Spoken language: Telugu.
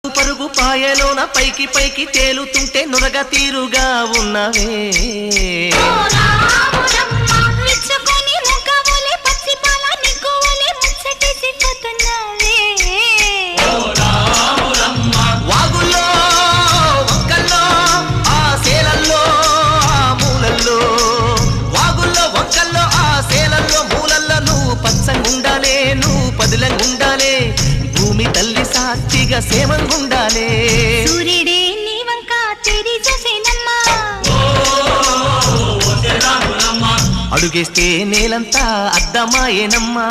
పరుగు పాయలోన పైకి పైకి తేలుతుంటే నురగ తీరుగా ఉన్నవే వాగుల్లో వంకల్లో ఆ సేలల్లో ఆ మూలల్లో వాగుల్లో వంకల్లో ఆ సేలల్లో మూలల్లో నువ్వు పచ్చంగుండాలే నువ్వు పదిలంగుండాలే భూమి తల్లి సాక్షిగా సేమంగుండాలే సూర్యుడే నీ వంక తెరి చూసేనమ్మా అడుగేస్తే నేలంతా అద్దమాయేనమ్మా